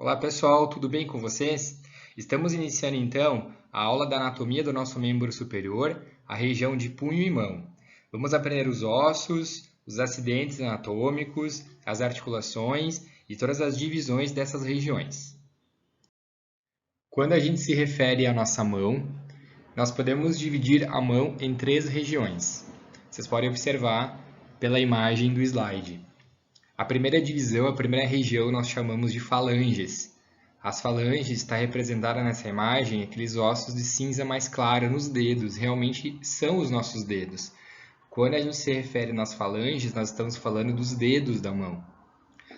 Olá pessoal, tudo bem com vocês? Estamos iniciando então a aula da anatomia do nosso membro superior, a região de punho e mão. Vamos aprender os ossos, os acidentes anatômicos, as articulações e todas as divisões dessas regiões. Quando a gente se refere à nossa mão, nós podemos dividir a mão em três regiões. Vocês podem observar pela imagem do slide. A primeira divisão, a primeira região, nós chamamos de falanges. As falanges está representada nessa imagem aqueles ossos de cinza mais clara nos dedos, realmente são os nossos dedos. Quando a gente se refere nas falanges, nós estamos falando dos dedos da mão.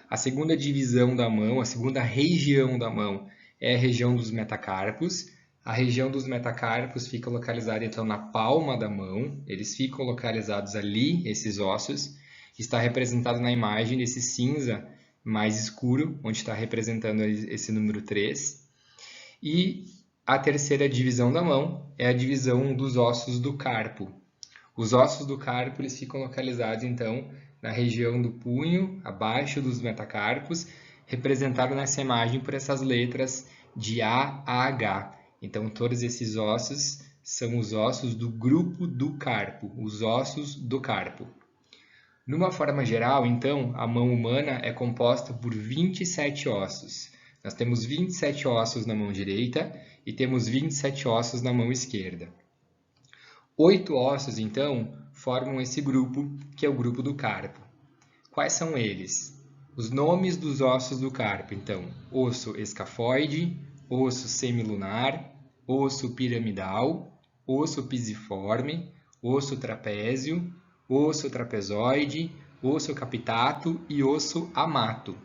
A segunda divisão da mão, a segunda região da mão, é a região dos metacarpos. A região dos metacarpos fica localizada então na palma da mão, eles ficam localizados ali, esses ossos. Está representado na imagem desse cinza mais escuro, onde está representando esse número 3. E a terceira divisão da mão é a divisão dos ossos do carpo. Os ossos do carpo eles ficam localizados, então, na região do punho, abaixo dos metacarpos, representado nessa imagem por essas letras de A a H. Então, todos esses ossos são os ossos do grupo do carpo, os ossos do carpo. Numa forma geral, então, a mão humana é composta por 27 ossos. Nós temos 27 ossos na mão direita e temos 27 ossos na mão esquerda. 8 ossos, então, formam esse grupo, que é o grupo do carpo. Quais são eles? Os nomes dos ossos do carpo, então, osso escafoide, osso semilunar, osso piramidal, osso pisiforme, osso trapézio, osso trapezoide, osso capitato e osso amato.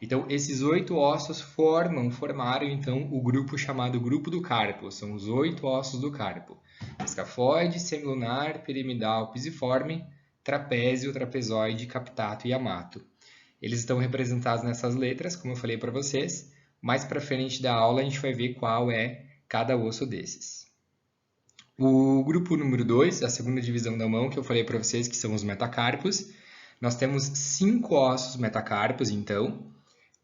Então, esses 8 ossos formaram então o grupo chamado grupo do carpo. São os 8 ossos do carpo: escafoide, semilunar, piramidal, pisiforme, trapézio, trapezoide, capitato e amato. Eles estão representados nessas letras, como eu falei para vocês. Mais para frente da aula a gente vai ver qual é cada osso desses. O grupo número 2, a segunda divisão da mão, que eu falei para vocês, que são os metacarpos. Nós temos 5 ossos metacarpos, então.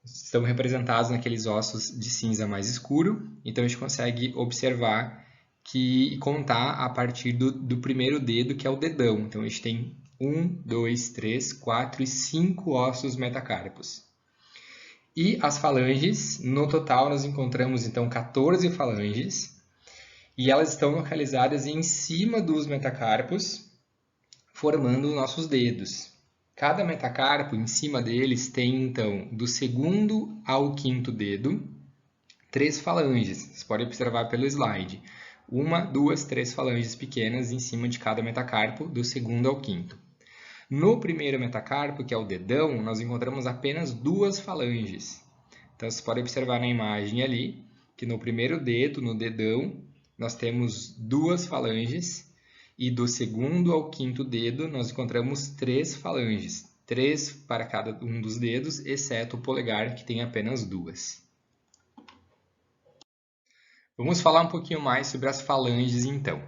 Estão representados naqueles ossos de cinza mais escuro. Então, a gente consegue observar e contar a partir do primeiro dedo, que é o dedão. Então, a gente tem 1, 2, 3, 4 e 5 ossos metacarpos. E as falanges, no total, nós encontramos, então, 14 falanges. E elas estão localizadas em cima dos metacarpos, formando nossos dedos. Cada metacarpo, em cima deles, tem, então, do segundo ao quinto dedo, 3 falanges. Vocês podem observar pelo slide. 1, 2, 3 falanges pequenas em cima de cada metacarpo, do segundo ao quinto. No primeiro metacarpo, que é o dedão, nós encontramos apenas 2 falanges. Então, vocês podem observar na imagem ali, que no primeiro dedo, no dedão, nós temos 2 falanges e do segundo ao quinto dedo nós encontramos 3 falanges, 3 para cada um dos dedos, exceto o polegar que tem apenas 2. Vamos falar um pouquinho mais sobre as falanges então.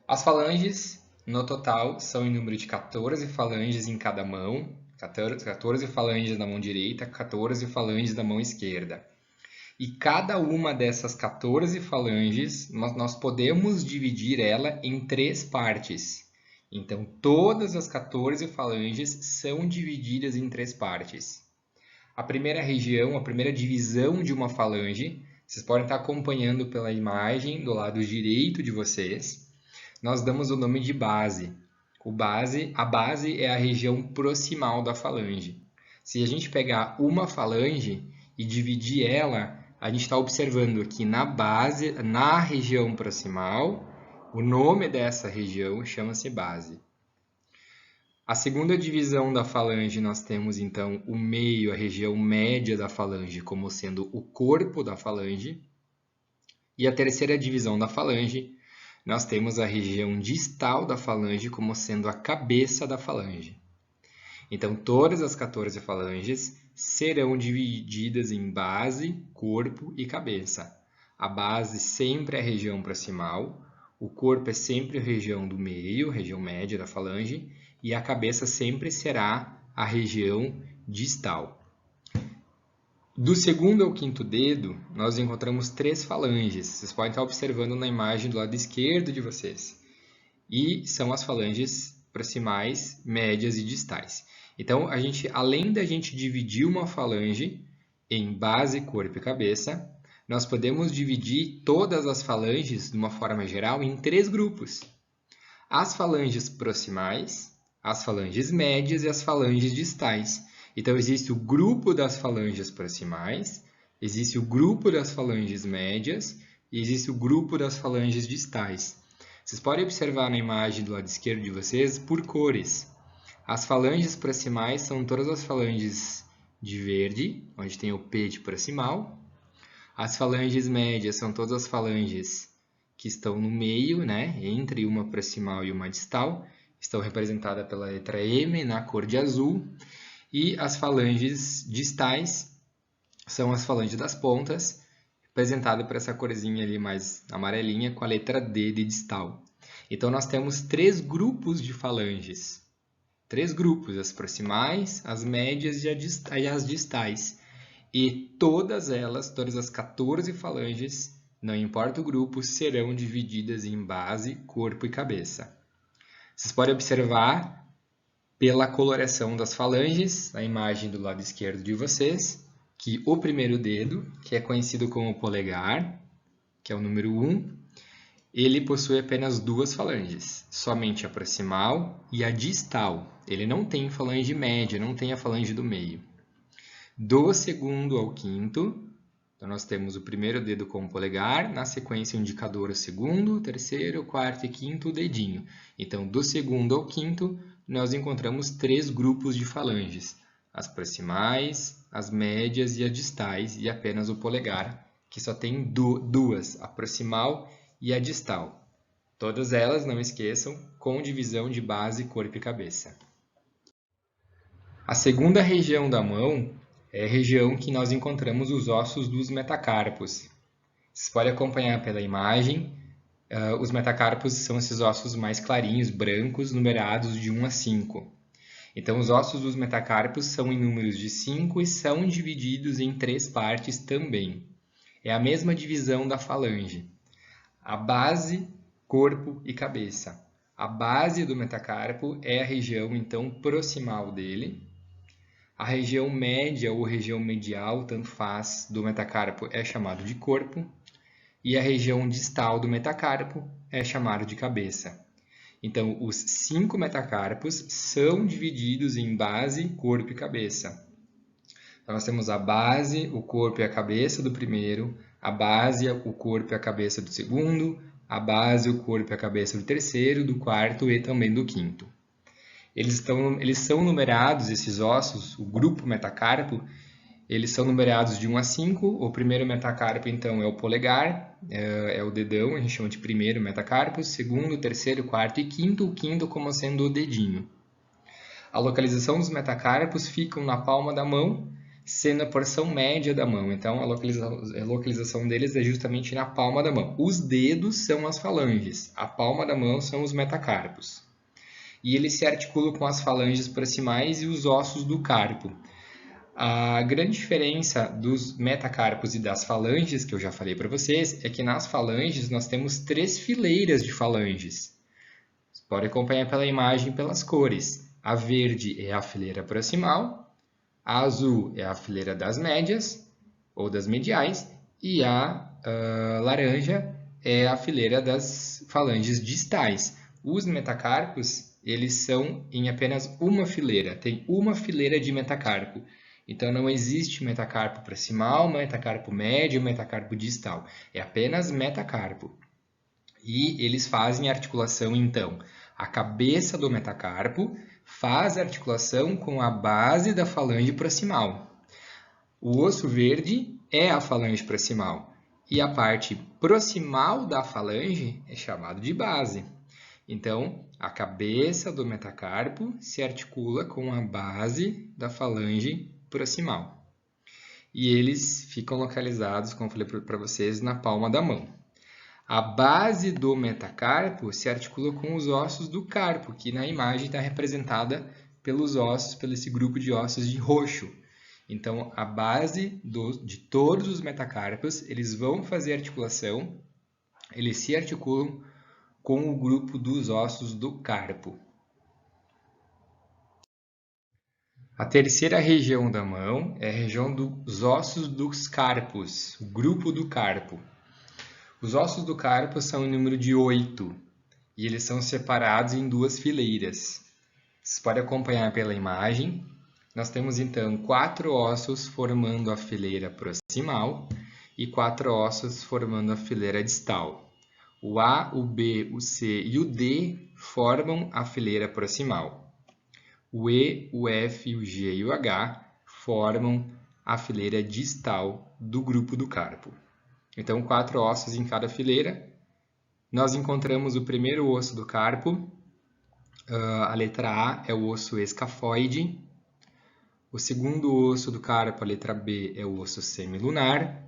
As falanges, no total, são em número de 14 falanges em cada mão, 14 falanges na mão direita, 14 falanges na mão esquerda. E cada uma dessas 14 falanges, nós podemos dividir ela em 3 partes. Então, todas as 14 falanges são divididas em 3 partes. A primeira região, a primeira divisão de uma falange, vocês podem estar acompanhando pela imagem do lado direito de vocês. Nós damos o nome de base. A base é a região proximal da falange. Se a gente pegar uma falange e dividir ela, a gente está observando aqui na base, na região proximal, o nome dessa região chama-se base. A segunda divisão da falange, nós temos então o meio, a região média da falange, como sendo o corpo da falange. E a terceira divisão da falange, nós temos a região distal da falange, como sendo a cabeça da falange. Então, todas as 14 falanges serão divididas em base, corpo e cabeça. A base sempre é a região proximal, o corpo é sempre a região do meio, região média da falange, e a cabeça sempre será a região distal. Do segundo ao quinto dedo, nós encontramos 3 falanges. Vocês podem estar observando na imagem do lado esquerdo de vocês. E são as falanges proximais, médias e distais. Então, além da gente dividir uma falange em base, corpo e cabeça, nós podemos dividir todas as falanges, de uma forma geral, em 3 grupos. As falanges proximais, as falanges médias e as falanges distais. Então, existe o grupo das falanges proximais, existe o grupo das falanges médias e existe o grupo das falanges distais. Vocês podem observar na imagem do lado esquerdo de vocês por cores. As falanges proximais são todas as falanges de verde, onde tem o P de proximal. As falanges médias são todas as falanges que estão no meio, né, entre uma proximal e uma distal. Estão representadas pela letra M na cor de azul. E as falanges distais são as falanges das pontas, representada por essa corzinha ali mais amarelinha com a letra D de distal. Então, nós temos 3 grupos de falanges. 3 grupos, as proximais, as médias e as distais. E todas as 14 falanges, não importa o grupo, serão divididas em base, corpo e cabeça. Vocês podem observar pela coloração das falanges, na imagem do lado esquerdo de vocês, que o primeiro dedo, que é conhecido como polegar, que é o número 1, ele possui apenas 2 falanges, somente a proximal e a distal. Ele não tem falange média, não tem a falange do meio. Do segundo ao quinto, então nós temos o primeiro dedo como polegar, na sequência o indicador o segundo, o terceiro, o quarto e quinto, o dedinho. Então, do segundo ao quinto, nós encontramos 3 grupos de falanges, as proximais, as médias e as distais, e apenas o polegar, que só tem 2, a proximal e a distal. Todas elas, não esqueçam, com divisão de base, corpo e cabeça. A segunda região da mão é a região que nós encontramos os ossos dos metacarpos. Vocês podem acompanhar pela imagem. Os metacarpos são esses ossos mais clarinhos, brancos, numerados de 1 a 5. Então, os ossos dos metacarpos são em números de 5 e são divididos em 3 partes também. É a mesma divisão da falange. A base, corpo e cabeça. A base do metacarpo é a região, então, proximal dele. A região média ou região medial, tanto faz, do metacarpo é chamado de corpo. E a região distal do metacarpo é chamado de cabeça. Então, os 5 metacarpos são divididos em base, corpo e cabeça. Então, nós temos a base, o corpo e a cabeça do primeiro, a base, o corpo e a cabeça do segundo, a base, o corpo e a cabeça do terceiro, do quarto e também do quinto. Eles são numerados, esses ossos, o grupo metacarpo, eles são numerados de 1 a 5. O primeiro metacarpo, então, é o polegar, é o dedão, a gente chama de primeiro metacarpo. Segundo, terceiro, quarto e quinto, o quinto como sendo o dedinho. A localização dos metacarpos ficam na palma da mão, sendo a porção média da mão. Então, a localização deles é justamente na palma da mão. Os dedos são as falanges, a palma da mão são os metacarpos. E eles se articulam com as falanges proximais e os ossos do carpo. A grande diferença dos metacarpos e das falanges, que eu já falei para vocês, é que nas falanges nós temos 3 fileiras de falanges. Você pode acompanhar pela imagem pelas cores. A verde é a fileira proximal, a azul é a fileira das médias ou das mediais e a laranja é a fileira das falanges distais. Os metacarpos, eles são em apenas uma fileira, tem uma fileira de metacarpo. Então, não existe metacarpo proximal, metacarpo médio, metacarpo distal. É apenas metacarpo. E eles fazem articulação, então. A cabeça do metacarpo faz articulação com a base da falange proximal. O osso verde é a falange proximal. E a parte proximal da falange é chamada de base. Então, a cabeça do metacarpo se articula com a base da falange proximal. E eles ficam localizados, como eu falei para vocês, na palma da mão. A base do metacarpo se articula com os ossos do carpo, que na imagem está representada pelos ossos, pelo esse grupo de ossos de roxo. Então, a base de todos os metacarpos, eles vão fazer articulação, eles se articulam com o grupo dos ossos do carpo. A terceira região da mão é a região dos ossos dos carpos, o grupo do carpo. Os ossos do carpo são em número de 8 e eles são separados em 2 fileiras. Vocês podem acompanhar pela imagem. Nós temos então 4 ossos formando a fileira proximal e 4 ossos formando a fileira distal. O A, o B, o C e o D formam a fileira proximal. O E, o F, o G e o H formam a fileira distal do grupo do carpo. Então, 4 ossos em cada fileira. Nós encontramos o primeiro osso do carpo. A letra A é o osso escafoide. O segundo osso do carpo, a letra B, é o osso semilunar.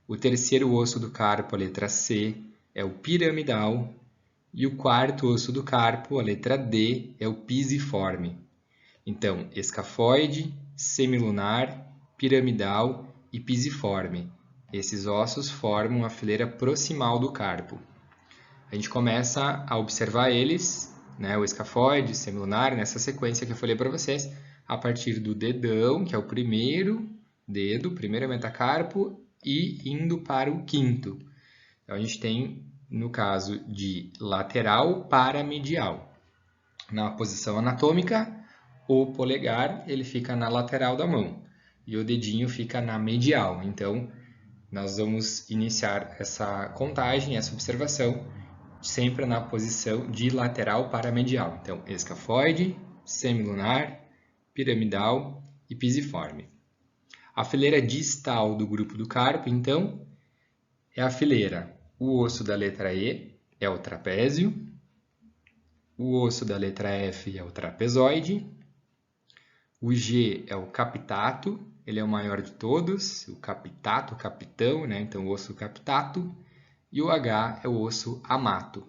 O terceiro osso do carpo, a letra C, é o piramidal. E o quarto osso do carpo, a letra D, é o pisiforme. Então, escafoide, semilunar, piramidal e pisiforme. Esses ossos formam a fileira proximal do carpo. A gente começa a observar eles, né, o escafoide, semilunar, nessa sequência que eu falei para vocês, a partir do dedão, que é o primeiro dedo, primeiro metacarpo, e indo para o quinto. Então, a gente tem, no caso de lateral para medial. Na posição anatômica, o polegar ele fica na lateral da mão e o dedinho fica na medial. Então, nós vamos iniciar essa contagem, essa observação, sempre na posição de lateral para medial. Então, escafoide, semilunar, piramidal e pisiforme. A fileira distal do grupo do carpo, então, é a fileira. O osso da letra E é o trapézio, o osso da letra F é o trapezoide, o G é o capitato, ele é o maior de todos, o capitato, o capitão, né? Então o osso capitato, e o H é o osso amato.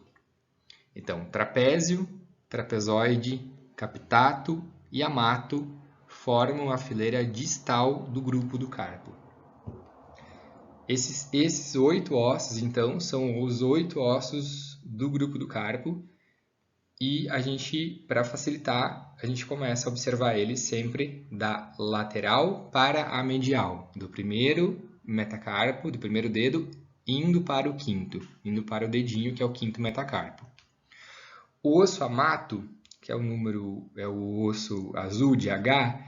Então, trapézio, trapezoide, capitato e amato formam a fileira distal do grupo do carpo. Esses 8 ossos, então, são os 8 ossos do grupo do carpo e a gente, para facilitar, a gente começa a observar eles sempre da lateral para a medial, do primeiro metacarpo, do primeiro dedo, indo para o quinto, indo para o dedinho, que é o quinto metacarpo. O osso amato, que é o osso azul de H,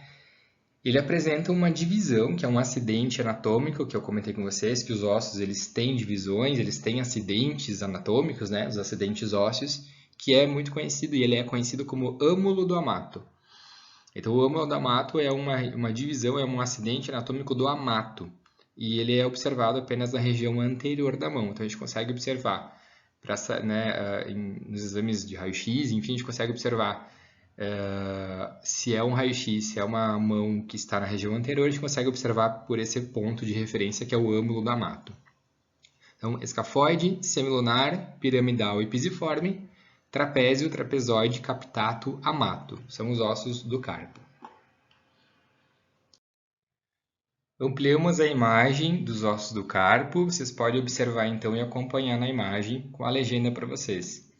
ele apresenta uma divisão, que é um acidente anatômico, que eu comentei com vocês, que os ossos eles têm divisões, eles têm acidentes anatômicos, né, os acidentes ósseos, que é muito conhecido, e ele é conhecido como âmulo do amato. Então, o âmulo do amato é uma divisão, é um acidente anatômico do amato, e ele é observado apenas na região anterior da mão. Então, a gente consegue observar, nos exames de raio-x, enfim, a gente consegue observar se é um raio-x, se é uma mão que está na região anterior, a gente consegue observar por esse ponto de referência que é o âmulo do amato. Então, escafoide, semilunar, piramidal e pisiforme, trapézio, trapezoide, capitato, amato. São os ossos do carpo. Ampliamos a imagem dos ossos do carpo. Vocês podem observar então e acompanhar na imagem com a legenda para vocês.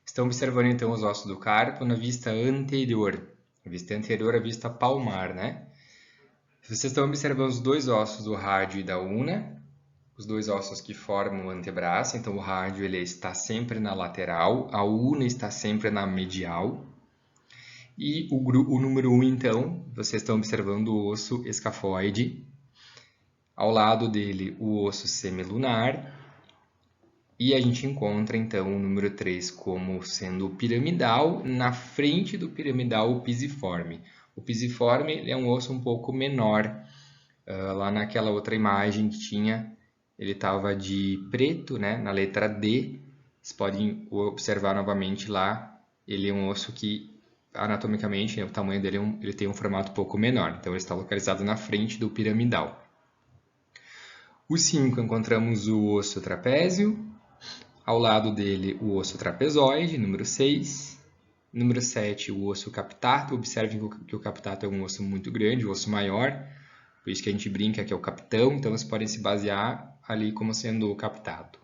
Estão observando então os ossos do carpo na vista anterior. A vista anterior é a vista palmar, né? Vocês estão observando os 2 ossos do rádio e da una, os 2 ossos que formam o antebraço. Então o rádio ele está sempre na lateral, a una está sempre na medial. E o número 1, então, vocês estão observando o osso escafoide. Ao lado dele, o osso semilunar. E a gente encontra, então, o número 3 como sendo o piramidal. Na frente do piramidal, o pisiforme. O pisiforme ele é um osso um pouco menor. Lá naquela outra imagem que tinha, ele estava de preto, né? Na letra D. Vocês podem observar novamente lá. Ele é um osso que, anatomicamente, o tamanho dele ele tem um formato um pouco menor. Então, ele está localizado na frente do piramidal. O 5, encontramos o osso trapézio. Ao lado dele, o osso trapezoide, número 6. Número 7, o osso capitato. Observem que o capitato é um osso muito grande, o osso maior. por isso que a gente brinca que é o capitão, então vocês podem se basear ali como sendo o captado.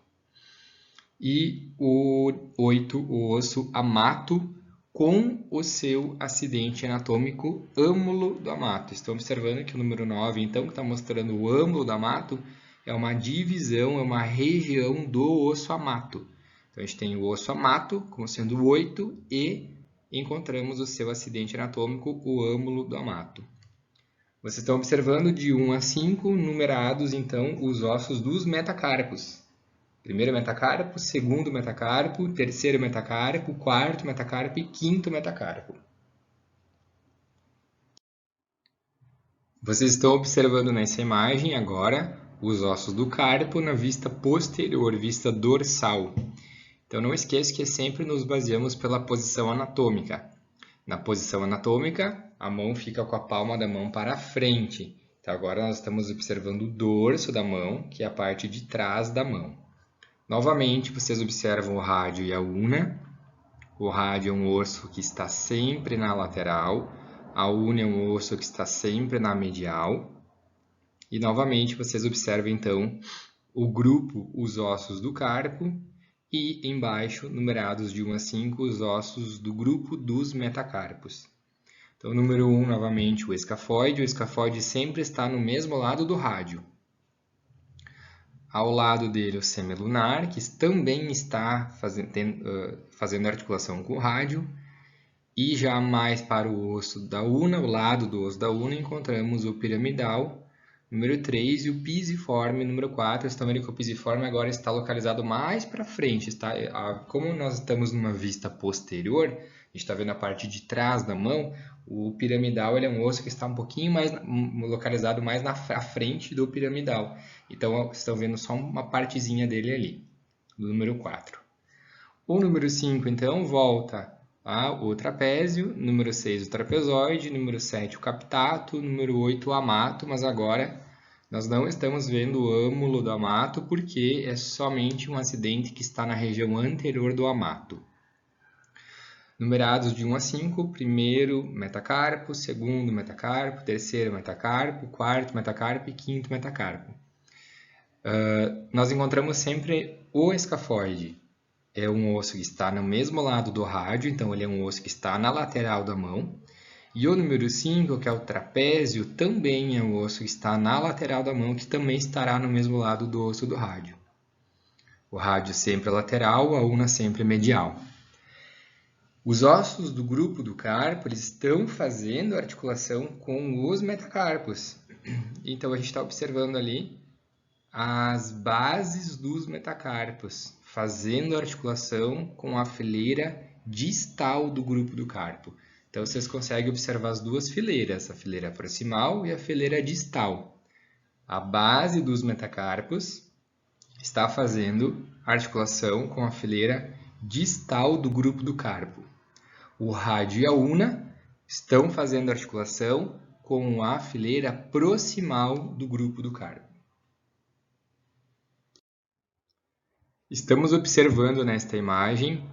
E o 8, o osso amato, com o seu acidente anatômico âmulo do amato. Estão observando que o número 9, então, que está mostrando o âmulo do amato, é uma divisão, é uma região do osso amato. Então, a gente tem o osso amato como sendo o 8 e encontramos o seu acidente anatômico, o âmulo do amato. Vocês estão observando de 1 a 5, numerados, então, os ossos dos metacarpos. Primeiro metacarpo, segundo metacarpo, terceiro metacarpo, quarto metacarpo e quinto metacarpo. Vocês estão observando nessa imagem agora os ossos do carpo na vista posterior, vista dorsal. Então não esqueça que sempre nos baseamos pela posição anatômica. Na posição anatômica, a mão fica com a palma da mão para frente. Então agora nós estamos observando o dorso da mão, que é a parte de trás da mão. Novamente, vocês observam o rádio e a una. O rádio é um osso que está sempre na lateral. A una é um osso que está sempre na medial. E, novamente, vocês observam, então, o grupo, os ossos do carpo. E, embaixo, numerados de 1 a 5, os ossos do grupo dos metacarpos. Então, número 1, novamente, o escafoide. O escafoide sempre está no mesmo lado do rádio. Ao lado dele o semilunar, que também está fazendo articulação com o rádio. E já mais para o osso da una, o lado do osso da una, encontramos o piramidal, número 3, e o pisiforme, número 4. Vocês estão vendo que o pisiforme agora está localizado mais para frente. Como nós estamos numa vista posterior, a gente está vendo a parte de trás da mão, o piramidal ele é um osso que está um pouquinho mais localizado mais na frente do piramidal. Então, vocês estão vendo só uma partezinha dele ali, do número 4. O número 5, então, volta ao trapézio, número 6 o trapezoide, número 7 o captato, número 8 o amato, mas agora nós não estamos vendo o âmulo do amato porque é somente um acidente que está na região anterior do amato. Numerados de 1 a 5, primeiro metacarpo, segundo metacarpo, terceiro metacarpo, quarto metacarpo e quinto metacarpo. Nós encontramos sempre o escafoide. É um osso que está no mesmo lado do rádio, então ele é um osso que está na lateral da mão. E o número 5, que é o trapézio, também é um osso que está na lateral da mão, que também estará no mesmo lado do osso do rádio. O rádio sempre é lateral, a una sempre medial. Os ossos do grupo do carpo eles estão fazendo articulação com os metacarpos. Então, a gente está observando ali as bases dos metacarpos, fazendo articulação com a fileira distal do grupo do carpo. Então, vocês conseguem observar as duas fileiras, a fileira proximal e a fileira distal. A base dos metacarpos está fazendo articulação com a fileira distal do grupo do carpo. O rádio e a una estão fazendo articulação com a fileira proximal do grupo do carpo. Estamos observando nesta imagem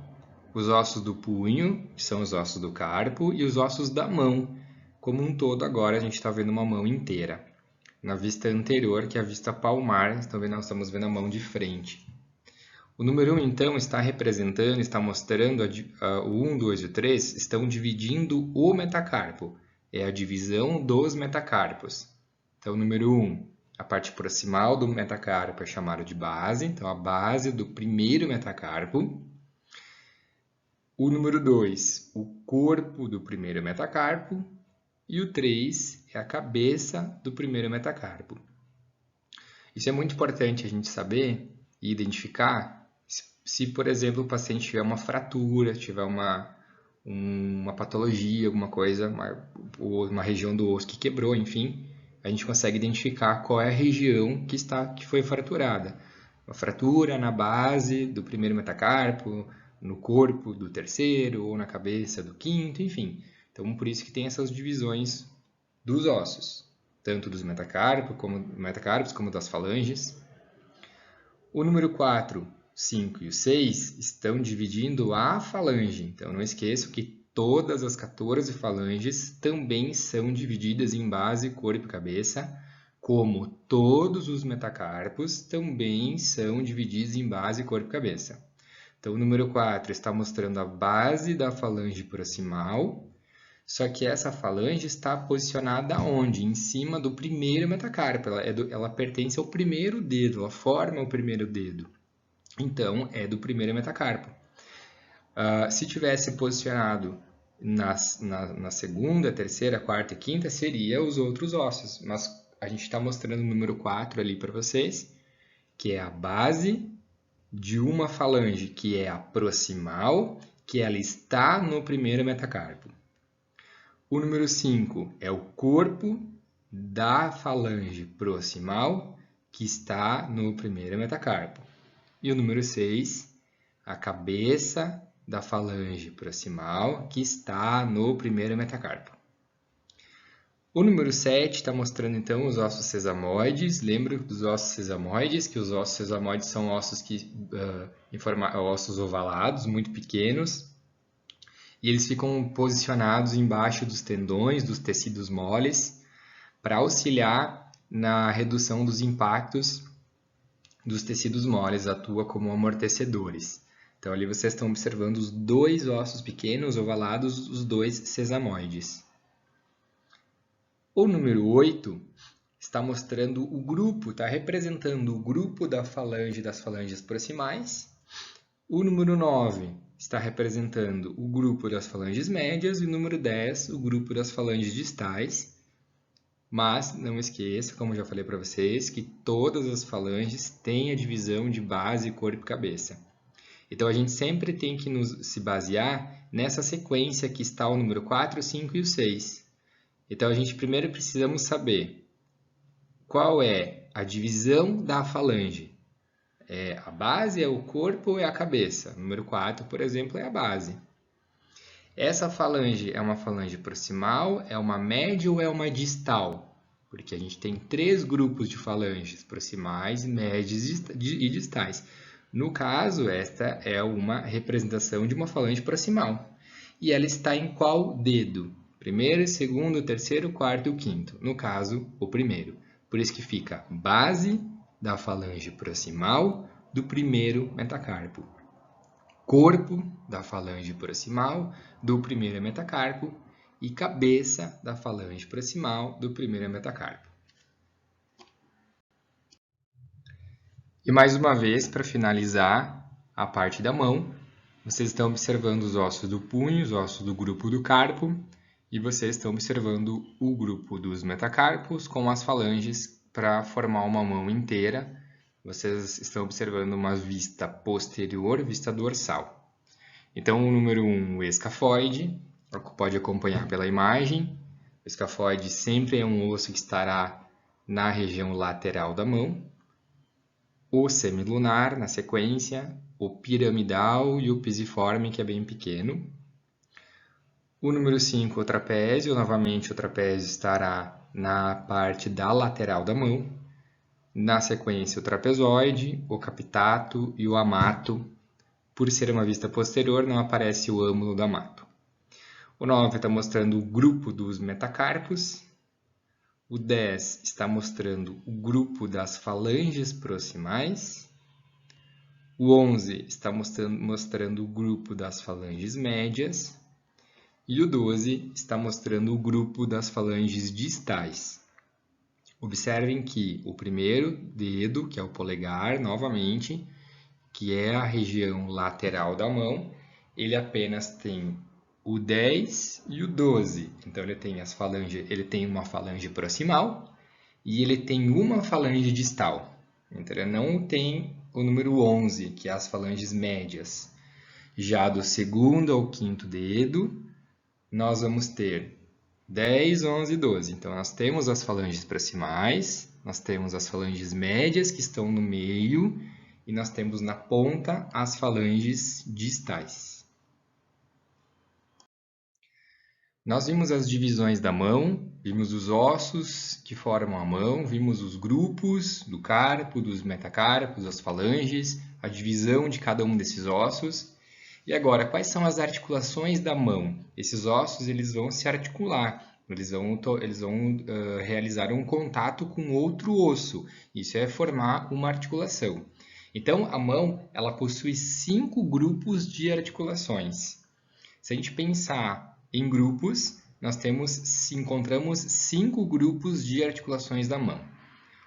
os ossos do punho, que são os ossos do carpo, e os ossos da mão. Como um todo, agora a gente está vendo uma mão inteira. Na vista anterior, que é a vista palmar, nós estamos vendo a mão de frente. O número 1, então, está representando, está mostrando o 1, 2 e o 3 estão dividindo o metacarpo. É a divisão dos metacarpos. Então, o número 1, a parte proximal do metacarpo é chamada de base. Então, a base do primeiro metacarpo. O número 2, o corpo do primeiro metacarpo. E o 3 é a cabeça do primeiro metacarpo. Isso é muito importante a gente saber e identificar se, por exemplo, o paciente tiver uma fratura, tiver uma patologia, alguma coisa, uma região do osso que quebrou, enfim, a gente consegue identificar qual é a região que foi fraturada. Uma fratura na base do primeiro metacarpo, no corpo do terceiro, ou na cabeça do quinto, enfim. Então, por isso que tem essas divisões dos ossos, tanto dos metacarpos como das falanges. O número 4, 5 e o 6 estão dividindo a falange. Então, não esqueçam que todas as 14 falanges também são divididas em base, corpo e cabeça, como todos os metacarpos, também são divididos em base, corpo e cabeça. Então, o número 4 está mostrando a base da falange proximal, só que essa falange está posicionada onde? Em cima do primeiro metacarpo. Ela pertence ao primeiro dedo, ela forma o primeiro dedo. Então, é do primeiro metacarpo. Se tivesse posicionado na segunda, terceira, quarta e quinta, seria os outros ossos. Mas a gente está mostrando o número 4 ali para vocês, que é a base de uma falange, que é a proximal, que ela está no primeiro metacarpo. O número 5 é o corpo da falange proximal, que está no primeiro metacarpo. E o número 6, a cabeça da falange proximal, que está no primeiro metacarpo. O número 7 está mostrando, então, os ossos sesamoides. Lembra dos ossos sesamoides, que os ossos sesamoides são ossos, ossos ovalados, muito pequenos, e eles ficam posicionados embaixo dos tendões, dos tecidos moles, para auxiliar na redução dos impactos dos tecidos moles, atua como amortecedores. Então, ali vocês estão observando os dois ossos pequenos, ovalados, os dois sesamoides. O número 8 está mostrando o grupo, está representando o grupo da falange das falanges proximais. O número 9 está representando o grupo das falanges médias e o número 10, o grupo das falanges distais. Mas não esqueça, como já falei para vocês, que todas as falanges têm a divisão de base, corpo e cabeça. Então, a gente sempre tem que se basear nessa sequência que está o número 4, o 5 e o 6. Então, a gente primeiro precisamos saber qual é a divisão da falange. A base é o corpo ou é a cabeça? O número 4, por exemplo, é a base. Essa falange é uma falange proximal, é uma média ou é uma distal? Porque a gente tem 3 grupos de falanges, proximais, médias e distais. No caso, esta é uma representação de uma falange proximal. E ela está em qual dedo? Primeiro, segundo, terceiro, quarto e o quinto. No caso, o primeiro. Por isso que fica base da falange proximal do primeiro metacarpo. Corpo da falange proximal do primeiro metacarpo e cabeça da falange proximal do primeiro metacarpo. E mais uma vez, para finalizar a parte da mão, vocês estão observando os ossos do punho, os ossos do grupo do carpo, e vocês estão observando o grupo dos metacarpos com as falanges para formar uma mão inteira. Vocês estão observando uma vista posterior, vista dorsal. Então, o número 1, o escafoide, pode acompanhar pela imagem. O escafoide sempre é um osso que estará na região lateral da mão. O semilunar, na sequência, o piramidal e o pisiforme, que é bem pequeno. O número 5, o trapézio, novamente o trapézio estará na parte da lateral da mão. Na sequência, o trapezoide, o capitato e o amato. Por ser uma vista posterior, não aparece o âmulo do amato. O 9 está mostrando o grupo dos metacarpos. O 10 está mostrando o grupo das falanges proximais. O 11 está mostrando o grupo das falanges médias. E o 12 está mostrando o grupo das falanges distais. Observem que o primeiro dedo, que é o polegar, novamente, que é a região lateral da mão, ele apenas tem o 10 e o 12. Então, ele tem uma falange proximal e ele tem uma falange distal. Então, ele não tem o número 11, que é as falanges médias. Já do segundo ao quinto dedo, nós vamos ter 10, 11 e 12. Então, nós temos as falanges proximais, nós temos as falanges médias que estão no meio e nós temos na ponta as falanges distais. Nós vimos as divisões da mão, vimos os ossos que formam a mão, vimos os grupos do carpo, dos metacarpos, as falanges, a divisão de cada um desses ossos. E agora, quais são as articulações da mão? Esses ossos eles vão se articular Eles vão realizar um contato com outro osso. Isso é formar uma articulação. Então, a mão ela possui 5 grupos de articulações. Se a gente pensar em grupos, encontramos 5 grupos de articulações da mão.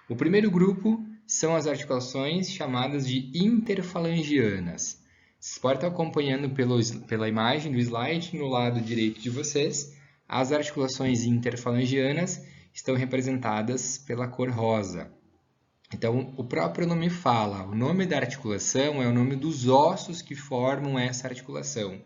O primeiro grupo são as articulações chamadas de interfalangianas. Vocês podem estar acompanhando pela imagem do slide no lado direito de vocês. As articulações interfalangianas estão representadas pela cor rosa. Então, o próprio nome fala, o nome da articulação é o nome dos ossos que formam essa articulação.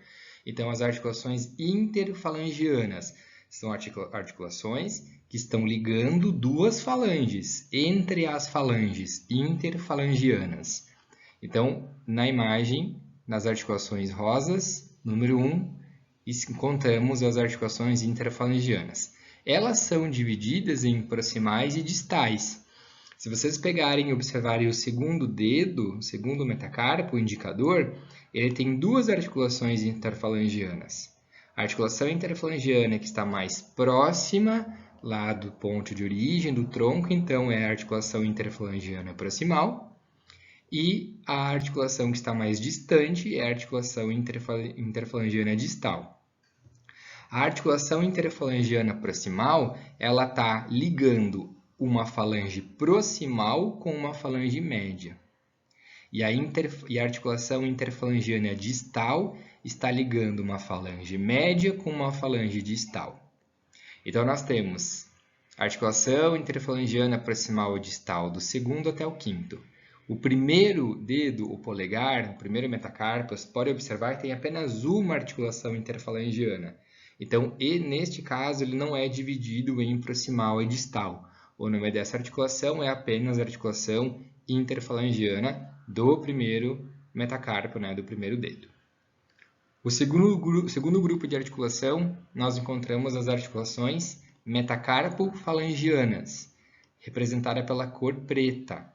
Então, as articulações interfalangianas são articulações que estão ligando duas falanges, entre as falanges interfalangianas. Então, na imagem, nas articulações rosas, número 1, encontramos as articulações interfalangianas. Elas são divididas em proximais e distais. Se vocês pegarem e observarem o segundo dedo, o segundo metacarpo, o indicador, ele tem duas articulações interfalangianas. A articulação interfalangiana que está mais próxima, lá do ponto de origem do tronco, então é a articulação interfalangiana proximal. E a articulação que está mais distante é a articulação interfalangiana distal. A articulação interfalangiana proximal, ela está ligando uma falange proximal com uma falange média. E a articulação interfalangiana distal está ligando uma falange média com uma falange distal. Então, nós temos a articulação interfalangiana proximal e distal do segundo até o quinto. O primeiro dedo, o polegar, o primeiro metacarpo, você pode observar que tem apenas uma articulação interfalangiana. Então, neste caso, ele não é dividido em proximal e distal. O nome dessa articulação é apenas a articulação interfalangiana do primeiro metacarpo, do primeiro dedo. O segundo grupo de articulação, nós encontramos as articulações metacarpo-falangianas, representada pela cor preta.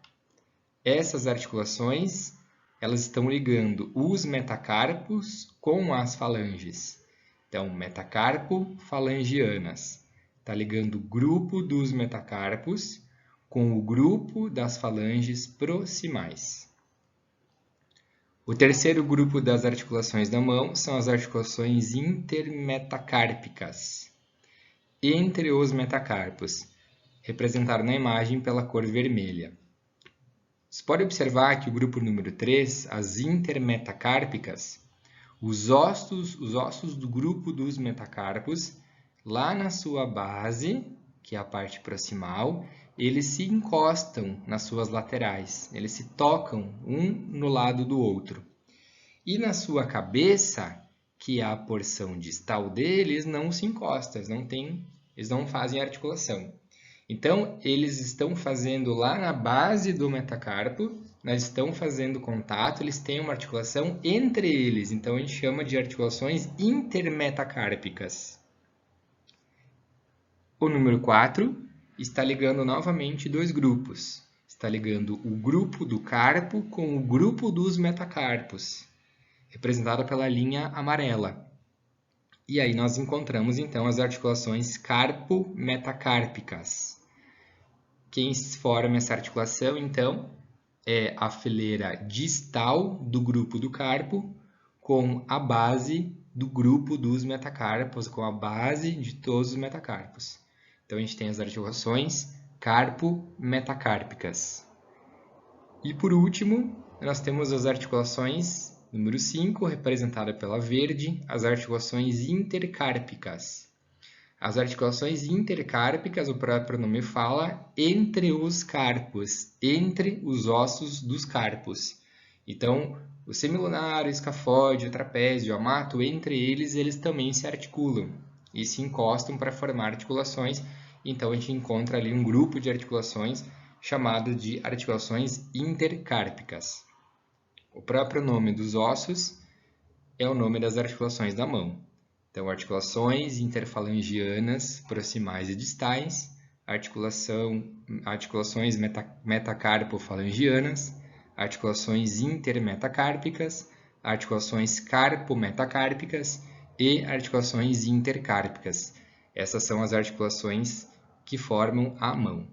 Essas articulações, elas estão ligando os metacarpos com as falanges. Então, metacarpo-falangianas. Está ligando o grupo dos metacarpos com o grupo das falanges proximais. O terceiro grupo das articulações da mão são as articulações intermetacárpicas, entre os metacarpos, representado na imagem pela cor vermelha. Você pode observar que o grupo número 3, as intermetacárpicas, os ossos do grupo dos metacarpos, lá na sua base, que é a parte proximal, eles se encostam nas suas laterais, eles se tocam um no lado do outro. E na sua cabeça, que é a porção distal deles, não se encosta, eles não fazem articulação. Então, eles estão fazendo lá na base do metacarpo, eles estão fazendo contato, eles têm uma articulação entre eles, então a gente chama de articulações intermetacárpicas. O número 4 está ligando novamente dois grupos. Está ligando o grupo do carpo com o grupo dos metacarpos, representado pela linha amarela. E aí nós encontramos então as articulações carpo-metacárpicas. Quem forma essa articulação então é a fileira distal do grupo do carpo com a base do grupo dos metacarpos, com a base de todos os metacarpos. Então, a gente tem as articulações carpo-metacárpicas. E, por último, nós temos as articulações, número 5, representada pela verde, as articulações intercárpicas. As articulações intercárpicas, o próprio nome fala, entre os carpos, entre os ossos dos carpos. Então, o semilunar, o escafóide, o trapézio, o amato, entre eles também se articulam e se encostam para formar articulações. Então, a gente encontra ali um grupo de articulações chamado de articulações intercárpicas. O próprio nome dos ossos é o nome das articulações da mão. Então, articulações interfalangianas proximais e distais, articulações metacarpofalangianas, articulações intermetacárpicas, articulações carpometacárpicas e articulações intercárpicas. Essas são as articulações que formam a mão.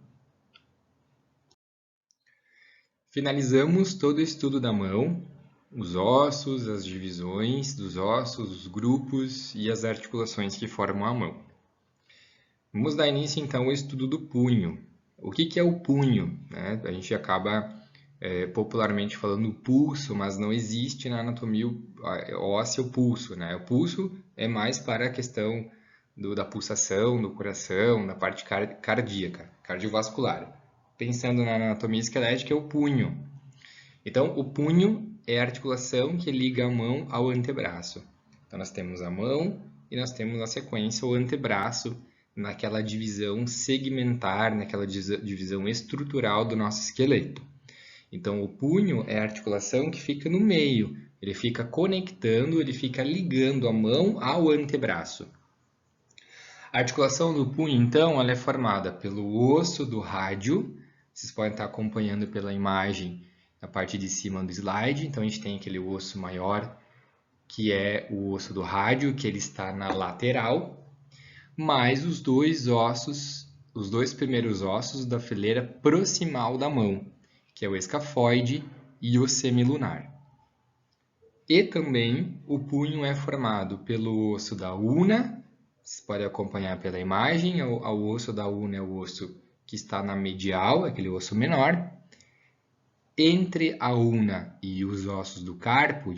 Finalizamos todo o estudo da mão, os ossos, as divisões dos ossos, os grupos e as articulações que formam a mão. Vamos dar início então ao estudo do punho. O que é o punho? A gente acaba popularmente falando pulso, mas não existe na anatomia óssea o pulso. O pulso é mais para a questão da pulsação, do coração, da parte cardíaca, cardiovascular. Pensando na anatomia esquelética, é o punho. Então, o punho é a articulação que liga a mão ao antebraço. Então, nós temos a mão e nós temos na sequência o antebraço, naquela divisão segmentar, naquela divisão estrutural do nosso esqueleto. Então, o punho é a articulação que fica no meio. Ele fica conectando, ele fica ligando a mão ao antebraço. A articulação do punho, então, ela é formada pelo osso do rádio. Vocês podem estar acompanhando pela imagem na parte de cima do slide. Então, a gente tem aquele osso maior, que é o osso do rádio, que ele está na lateral, mais os dois primeiros ossos da fileira proximal da mão, que é o escafoide e o semilunar. E também o punho é formado pelo osso da una, vocês podem acompanhar pela imagem, o osso da una é o osso que está na medial, aquele osso menor. Entre a una e os ossos do carpo,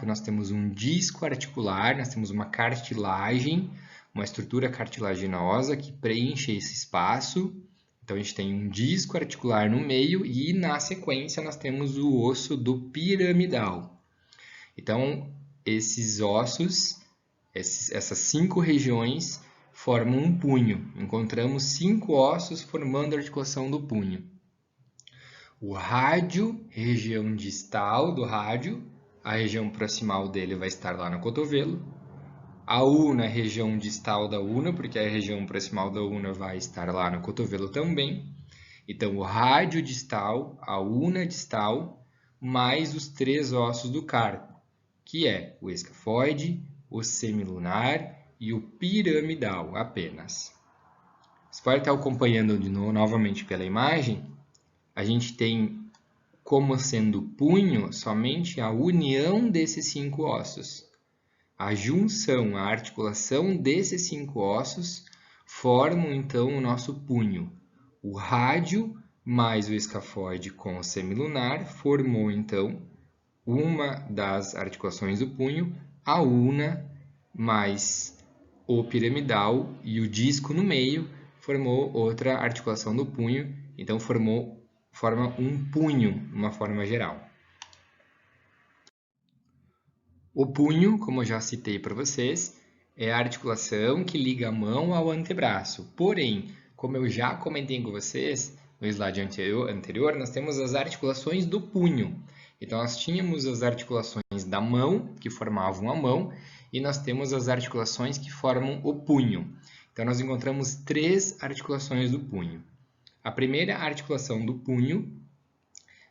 nós temos um disco articular, nós temos uma cartilagem, uma estrutura cartilaginosa que preenche esse espaço. Então, a gente tem um disco articular no meio e, na sequência, nós temos o osso do piramidal. Então, esses ossos, essas 5 regiões, formam um punho. Encontramos 5 ossos formando a articulação do punho. O rádio, região distal do rádio, a região proximal dele vai estar lá no cotovelo. A una, região distal da una, porque a região proximal da una vai estar lá no cotovelo também. Então, o rádio distal, a una distal, mais os 3 ossos do carpo, que é o escafoide, o semilunar e o piramidal apenas. Você pode estar acompanhando novamente pela imagem. A gente tem como sendo punho somente a união desses 5 ossos. A junção, a articulação desses 5 ossos formam então o nosso punho. O rádio mais o escafoide com o semilunar formou então uma das articulações do punho, a una mais o piramidal e o disco no meio formou outra articulação do punho, então forma um punho, uma forma geral. O punho, como eu já citei para vocês, é a articulação que liga a mão ao antebraço. Porém, como eu já comentei com vocês no slide anterior, nós temos as articulações do punho. Então, nós tínhamos as articulações da mão, que formavam a mão, e nós temos as articulações que formam o punho. Então, nós encontramos 3 articulações do punho. A primeira articulação do punho,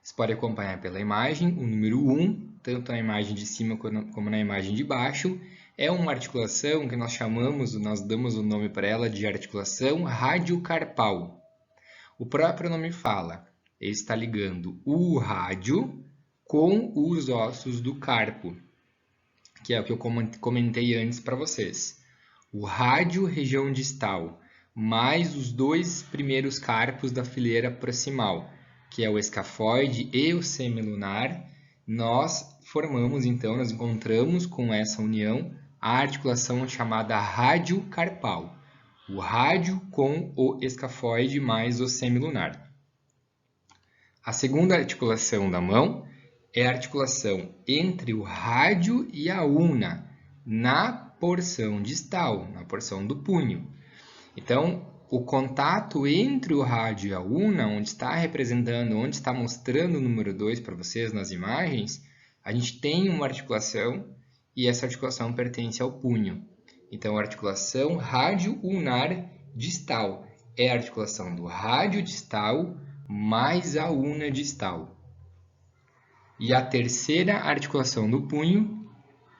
você pode acompanhar pela imagem, o número 1, tanto na imagem de cima como na imagem de baixo, é uma articulação que nós damos o nome para ela de articulação radiocarpal. O próprio nome fala, ele está ligando o rádio com os ossos do carpo, que é o que eu comentei antes para vocês. O rádio, região distal, mais os 2 primeiros carpos da fileira proximal, que é o escafoide e o semilunar, nós encontramos com essa união a articulação chamada radiocarpal. O rádio com o escafoide mais o semilunar. A segunda articulação da mão é a articulação entre o rádio e a una, na porção distal, na porção do punho. Então, o contato entre o rádio e a una, onde está mostrando o número 2 para vocês nas imagens, a gente tem uma articulação e essa articulação pertence ao punho. Então, a articulação rádio-unar distal é a articulação do rádio distal mais a una distal. E a terceira articulação do punho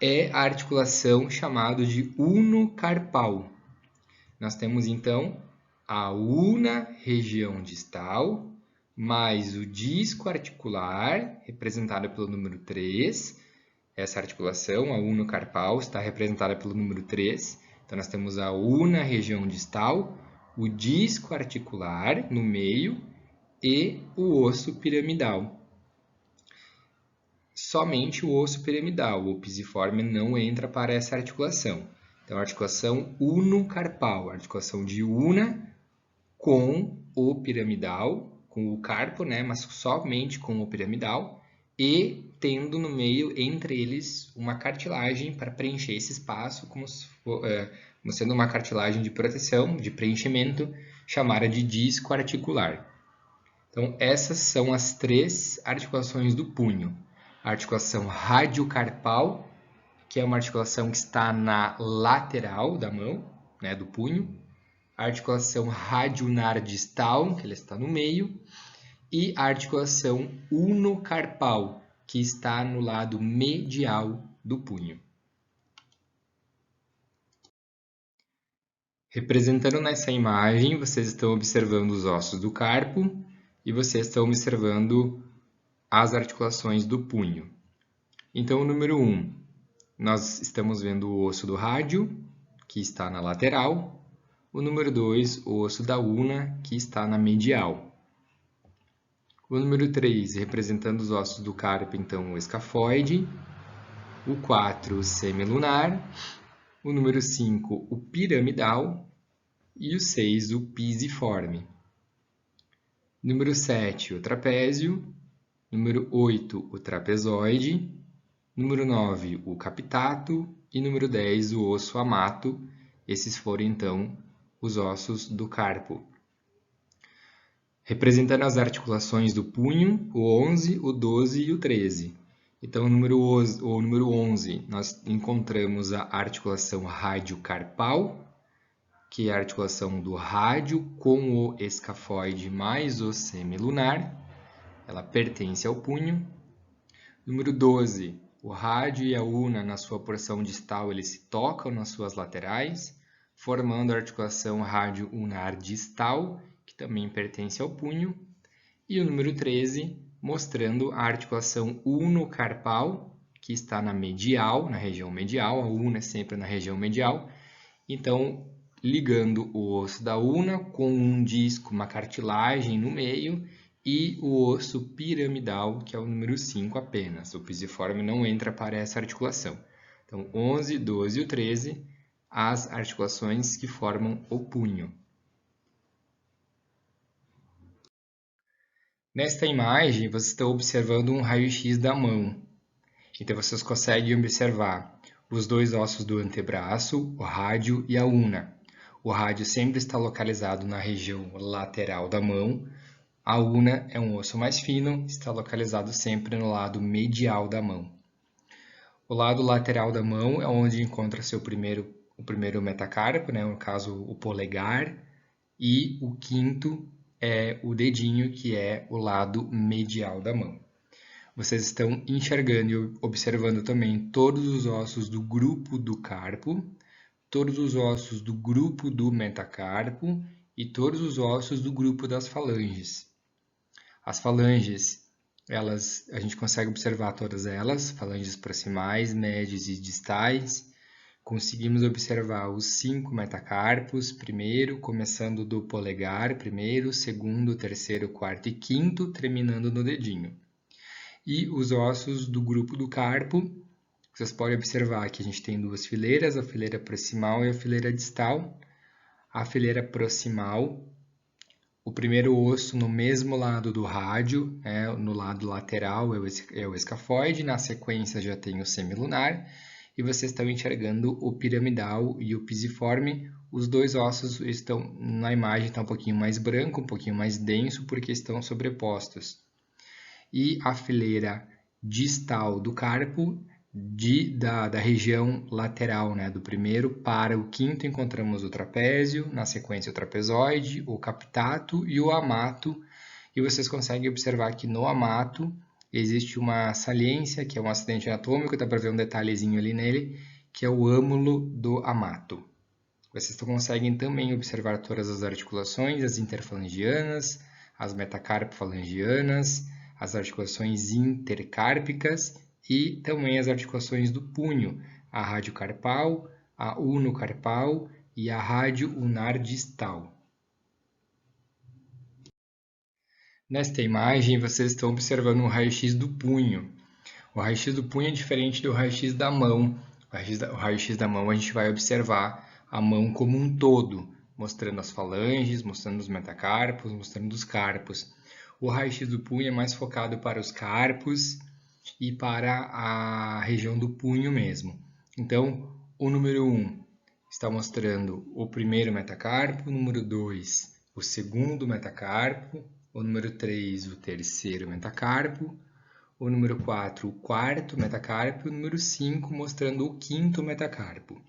é a articulação chamada de unocarpal. nós temos então a ulna, região distal, mais o disco articular, representado pelo número 3. Essa articulação, a ulnocarpal, está representada pelo número 3. Então, nós temos a ulna, região distal, o disco articular no meio e o osso piramidal. Somente o osso piramidal, o pisiforme, não entra para essa articulação. Então, a articulação ulnocarpal, a articulação de ulna com o piramidal, com o carpo, né, mas somente com o piramidal, e tendo no meio, entre eles, uma cartilagem para preencher esse espaço, como sendo uma cartilagem de proteção, de preenchimento, chamada de disco articular. Então, essas são as 3 articulações do punho. A articulação radiocarpal, que é uma articulação que está na lateral da mão, né, do punho. A articulação radioulnar distal, que ela está no meio. E a articulação ulnocarpal, que está no lado medial do punho. Representando nessa imagem, vocês estão observando os ossos do carpo e vocês estão observando as articulações do punho. Então, o número 1, nós estamos vendo o osso do rádio, que está na lateral. O número 2, o osso da ulna, que está na medial. O número 3, representando os ossos do carpo, então, o escafoide. O 4, o semilunar. O número 5, o piramidal. E o 6, o pisiforme. Número 7, o trapézio. Número 8, o trapezoide. Número 9, o capitato. E número 10, o osso amato. Esses foram, então, os ossos do carpo. Representando as articulações do punho, o 11, o 12 e o 13. Então, no número 11, nós encontramos a articulação radiocarpal, que é a articulação do rádio com o escafoide mais o semilunar. Ela pertence ao punho. Número 12, o rádio e a ulna, na sua porção distal, eles se tocam nas suas laterais, formando a articulação radioulnar distal, que também pertence ao punho. E o número 13, mostrando a articulação ulnocarpal, que está na medial, na região medial. A ulna é sempre na região medial. Então, ligando o osso da ulna com um disco, uma cartilagem no meio, e o osso piramidal, que é o número 5 apenas. O pisiforme não entra para essa articulação. Então, 11, 12 e o 13, as articulações que formam o punho. Nesta imagem, vocês estão observando um raio-x da mão. Então, vocês conseguem observar os 2 ossos do antebraço, o rádio e a ulna. O rádio sempre está localizado na região lateral da mão. A ulna é um osso mais fino, está localizado sempre no lado medial da mão. O lado lateral da mão é onde encontra-se o primeiro metacarpo, né? No caso, o polegar, e o 5º é o dedinho, que é o lado medial da mão. Vocês estão enxergando e observando também todos os ossos do grupo do carpo, todos os ossos do grupo do metacarpo e todos os ossos do grupo das falanges. As falanges, a gente consegue observar todas elas, falanges proximais, médias e distais. Conseguimos observar os 5 metacarpos, primeiro, começando do polegar, primeiro, segundo, terceiro, quarto e quinto, terminando no dedinho. E os ossos do grupo do carpo, vocês podem observar que a gente tem 2 fileiras, a fileira proximal e a fileira distal. A fileira proximal, o primeiro osso no mesmo lado do rádio, no lado lateral é o escafoide, na sequência já tem o semilunar, e vocês estão enxergando o piramidal e o pisiforme. Os 2 ossos estão na imagem, está um pouquinho mais branco, um pouquinho mais denso, porque estão sobrepostos. E a fileira distal do carpo, da região lateral, né, do primeiro para o 5º, encontramos o trapézio, na sequência o trapezoide, o capitato e o amato. E vocês conseguem observar que no amato existe uma saliência, que é um acidente anatômico, dá para ver um detalhezinho ali nele, que é o âmulo do amato. Vocês conseguem também observar todas as articulações, as interfalangianas, as metacarpofalangianas, as articulações intercárpicas e também as articulações do punho, a radiocarpal, a unocarpal e a radio-ulnar distal. Nesta imagem, vocês estão observando um raio-x do punho. O raio-x do punho é diferente do raio-x da mão. O raio-x da mão a gente vai observar a mão como um todo, mostrando as falanges, mostrando os metacarpos, mostrando os carpos. O raio-x do punho é mais focado para os carpos e para a região do punho mesmo. Então, o número 1 está mostrando o primeiro metacarpo, o número 2 o segundo metacarpo, o número 3 o terceiro metacarpo, o número 4 o quarto metacarpo e o número 5 mostrando o quinto metacarpo.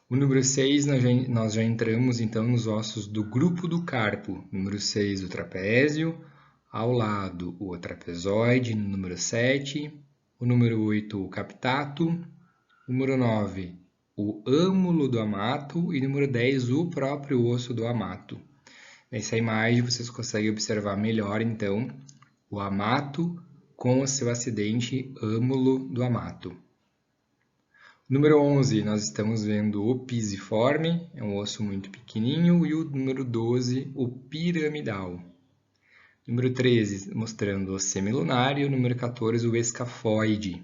O número 6 nós já entramos então nos ossos do grupo do carpo. Número 6 o trapézio, ao lado o trapezoide, no número 7, o número 8 o captato, número 9 o âmulo do amato e número 10 o próprio osso do amato. Nessa imagem vocês conseguem observar melhor então o amato com o seu acidente âmulo do amato. Número 11, nós estamos vendo o pisiforme, é um osso muito pequenininho, e o número 12, o piramidal. Número 13, mostrando o semilunar, e o número 14, o escafoide.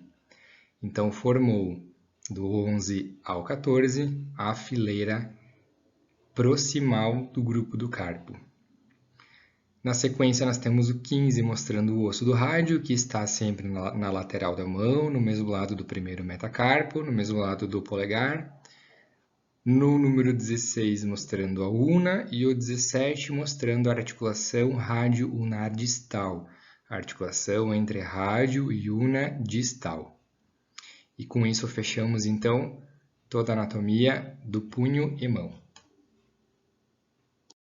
Então, formou do 11 ao 14 a fileira proximal do grupo do carpo. Na sequência, nós temos o 15 mostrando o osso do rádio, que está sempre na lateral da mão, no mesmo lado do primeiro metacarpo, no mesmo lado do polegar. No número 16 mostrando a una e o 17 mostrando a articulação rádio-ulnar distal, a articulação entre rádio e una distal. E com isso fechamos então toda a anatomia do punho e mão.